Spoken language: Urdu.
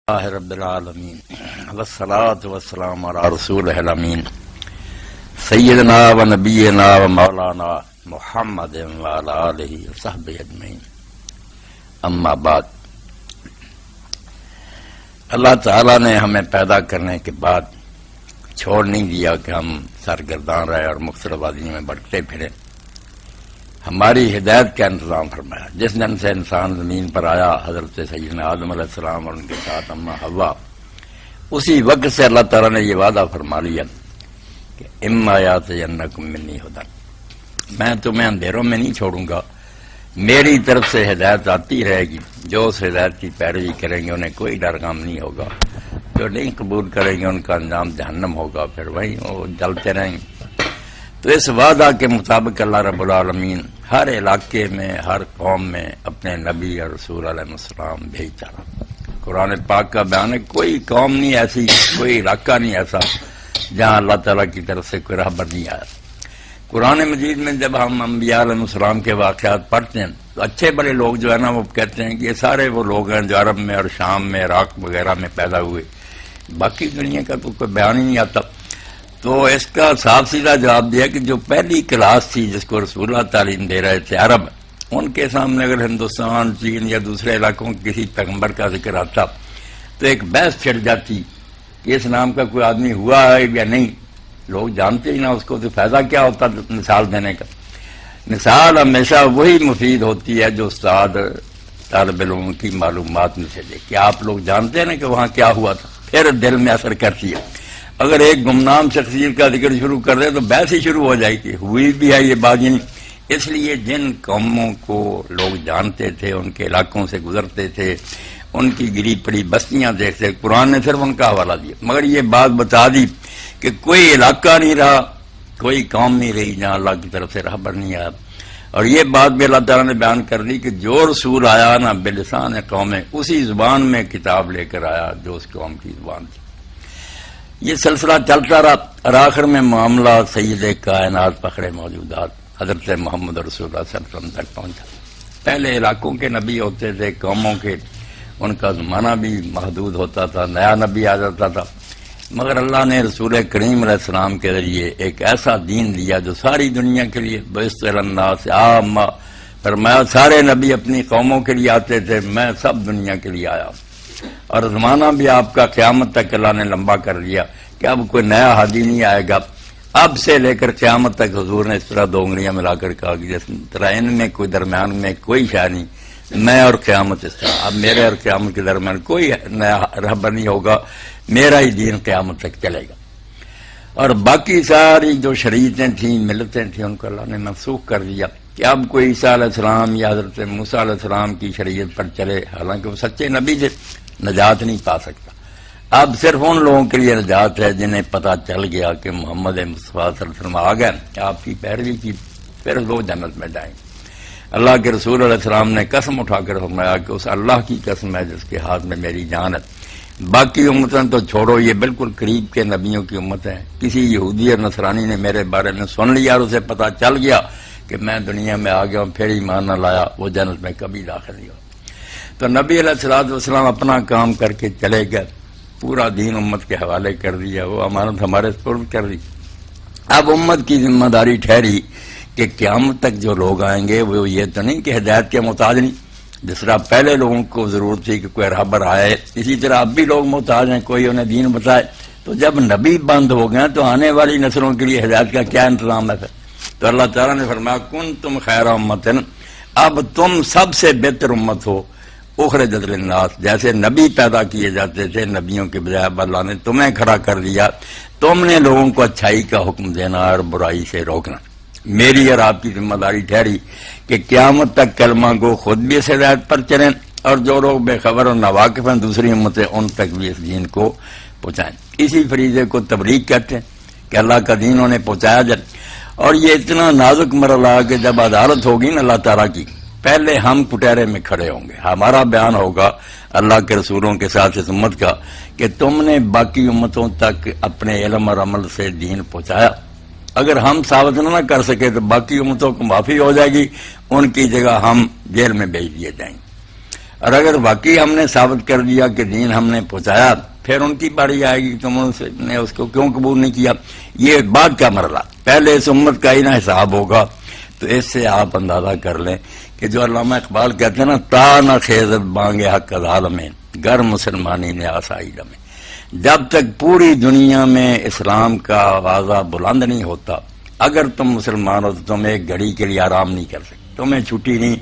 اللہ رب العالمین والصلاة والسلام علی رسولہ الامین سیدنا و نبینا و مولانا محمد وعلی آلہ وصحبہ اجمعین. اما بعد، اللہ تعالیٰ نے ہمیں پیدا کرنے کے بعد چھوڑ نہیں دیا کہ ہم سرگرداں رہے اور مختلف وادیوں میں بھٹکتے پھریں. ہماری ہدایت کا انتظام فرمایا. جس دن سے انسان زمین پر آیا، حضرت سیدنا آدم علیہ السلام اور ان کے ساتھ اماں حوا، اسی وقت سے اللہ تعالیٰ نے یہ وعدہ فرما لیا کہ اما یاتینکم منی ھدی، میں تمہیں اندھیروں میں نہیں چھوڑوں گا، میری طرف سے ہدایت آتی رہے گی. جو اس ہدایت کی پیروی کریں گے انہیں کوئی ڈر غم نہیں ہوگا، جو نہیں قبول کریں گے ان کا انجام جہنم ہوگا، پھر وہیں وہ جلتے رہیں گے. تو اس وعدہ کے مطابق اللہ رب العالمین ہر علاقے میں، ہر قوم میں اپنے نبی اور رسول علیہ السلام بھیجتا رہا. قرآن پاک کا بیان ہے، کوئی قوم نہیں ایسی، کوئی علاقہ نہیں ایسا جہاں اللہ تعالیٰ کی طرف سے کوئی راہبر نہیں آیا. قرآن مجید میں جب ہم انبیاء علیہ السلام کے واقعات پڑھتے ہیں تو اچھے بڑے لوگ جو ہے نا وہ کہتے ہیں کہ یہ سارے وہ لوگ ہیں جو عرب میں اور شام میں، عراق وغیرہ میں پیدا ہوئے، باقی دنیا کا تو کوئی بیان ہی نہیں آتا. تو اس کا صاف سیدھا جواب دیا کہ جو پہلی کلاس تھی جس کو رسول اللہ تعلیم دے رہے تھے عرب، ان کے سامنے اگر ہندوستان، چین یا دوسرے علاقوں کے کسی پیغمبر کا ذکر آتا تو ایک بحث چھڑ جاتی کہ اس نام کا کوئی آدمی ہوا ہے یا نہیں. لوگ جانتے ہی نہ اس کو، تو فائدہ کیا ہوتا مثال دینے کا. مثال ہمیشہ وہی مفید ہوتی ہے جو استاد طالب علم کی معلومات میں سے دے کہ آپ لوگ جانتے ہیں نا کہ وہاں کیا ہوا تھا، پھر دل میں اثر کرتی ہے. اگر ایک گمنام شخصیت کا ذکر شروع کر دے تو بحث ہی شروع ہو جائے گی، ہوئی بھی ہے یہ بات. اس لیے جن قوموں کو لوگ جانتے تھے، ان کے علاقوں سے گزرتے تھے، ان کی گری پڑی بستیاں دیکھتے، قرآن نے صرف ان کا حوالہ دیا. مگر یہ بات بتا دی کہ کوئی علاقہ نہیں رہا، کوئی قوم نہیں رہی جہاں اللہ کی طرف سے راہبر نہیں آیا. اور یہ بات بھی اللہ تعالیٰ نے بیان کر دی کہ جو رسول آیا نا بلسان قوم، اسی زبان میں کتاب لے کر آیا جو اس قوم کی زبان تھی. یہ سلسلہ چلتا رہا اور آخر میں معاملہ سید کائنات فخر موجودات حضرت محمد رسول اللہ صلی اللہ علیہ وسلم تک پہنچا. پہلے علاقوں کے نبی ہوتے تھے، قوموں کے، ان کا زمانہ بھی محدود ہوتا تھا، نیا نبی آ جاتا تھا. مگر اللہ نے رسول کریم علیہ السلام کے ذریعے ایک ایسا دین دیا جو ساری دنیا کے لیے بعثت الناس عامہ فرمایا. سارے نبی اپنی قوموں کے لیے آتے تھے، میں سب دنیا کے لیے آیا. اور زمانہ بھی آپ کا قیامت تک اللہ نے لمبا کر لیا کہ اب کوئی نیا ہادی نہیں آئے گا. اب سے لے کر قیامت تک حضور نے اس طرح دو انگلیاں ملا کر کہا کہ جس طرح ان میں کوئی درمیان میں کوئی شے نہیں، میں اور قیامت اس طرح. اب میرے اور قیامت کے درمیان کوئی نیا رہبر نہیں ہوگا، میرا ہی دین قیامت تک چلے گا. اور باقی ساری جو شریعتیں تھیں، ملتیں تھیں، ان کو اللہ نے منسوخ کر دیا کہ اب کوئی عیسیٰ علیہ السلام یا حضرت موسیٰ علیہ السلام کی شریعت پر چلے، حالانکہ وہ سچے نبی تھے، نجات نہیں پا سکتا. اب صرف ان لوگوں کے لیے نجات ہے جنہیں پتہ چل گیا کہ محمد مصطفیٰ صلی اللہ علیہ وسلم آ گئے، آپ کی پیروی کی، پھر لوگ جنت میں جائیں. اللہ کے رسول علیہ السلام نے قسم اٹھا کر فرمایا کہ اس اللہ کی قسم ہے جس کے ہاتھ میں میری جان ہے. باقی امتیں تو چھوڑو، یہ بالکل قریب کے نبیوں کی امت ہے. کسی یہودی اور نصرانی نے میرے بارے میں سن لیا اور اسے پتہ چل گیا کہ میں دنیا میں آ گیا ہوں، پھر ایمان نہ لایا، وہ جنت میں کبھی داخل نہیں ہو. تو نبی علیہ الصلوۃ والسلام اپنا کام کر کے چلے گئے، پورا دین امت کے حوالے کر دیا، وہ امانت ہمارے سپرد کر دی. اب امت کی ذمہ داری ٹھہری کہ قیامت تک جو لوگ آئیں گے وہ یہ تو نہیں کہ ہدایت کے محتاج نہیں. جس طرح پہلے لوگوں کو ضرورت تھی کہ کوئی رہبر آئے، اسی طرح اب بھی لوگ محتاج ہیں، کوئی انہیں دین بتائے. تو جب نبی بند ہو گئے تو آنے والی نسلوں کے لیے ہدایت کا کیا انتظام ہے پھر؟ تو اللہ تعالیٰ نے فرمایا کنتم خیر امۃ، اب تم سب سے بہتر امت ہو، اخرجت للناس. جیسے نبی پیدا کیے جاتے تھے، نبیوں کے بجائے اللہ نے تمہیں کھڑا کر دیا، تم نے لوگوں کو اچھائی کا حکم دینا اور برائی سے روکنا. میری اور آپ کی ذمہ داری ٹھہری کہ قیامت تک کلمہ گو خود بھی اس ہدایت پر چلیں، اور جو لوگ بے خبر اور ناواقف ہیں دوسری امتیں، ان تک بھی اس دین کو پہنچائیں. اسی فریضے کو تبلیغ کہتے ہیں کہ اللہ کا دین انہیں پہنچایا جائے. اور یہ اتنا نازک مرحلہ کہ جب عدالت ہوگی نا اللہ تعالیٰ کی، پہلے ہم کٹہرے میں کھڑے ہوں گے، ہمارا بیان ہوگا اللہ کے رسولوں کے ساتھ اس امت کا کہ تم نے باقی امتوں تک اپنے علم اور عمل سے دین پہنچایا. اگر ہم ثابت نہ کر سکے تو باقی امتوں کو معافی ہو جائے گی، ان کی جگہ ہم جیل میں بھیج دیے جائیں گے. اور اگر واقعی ہم نے ثابت کر دیا کہ دین ہم نے پہنچایا، پھر ان کی باری آئے گی تم نے اس کو کیوں قبول نہیں کیا۔ یہ بعد کا مرحلہ، پہلے اس امت کا ہی نہ حساب ہوگا۔ تو اس سے آپ اندازہ کر لیں کہ جو علامہ اقبال کہتے ہیں نا، تا نہ خیزت بانگ حق ظالمیں گر مسلمانی نے آسائی دمیں، جب تک پوری دنیا میں اسلام کا آوازہ بلند نہیں ہوتا، اگر تم مسلمان ہو تو تم ایک گھڑی کے لیے آرام نہیں کر سکتے، تمہیں چھٹی نہیں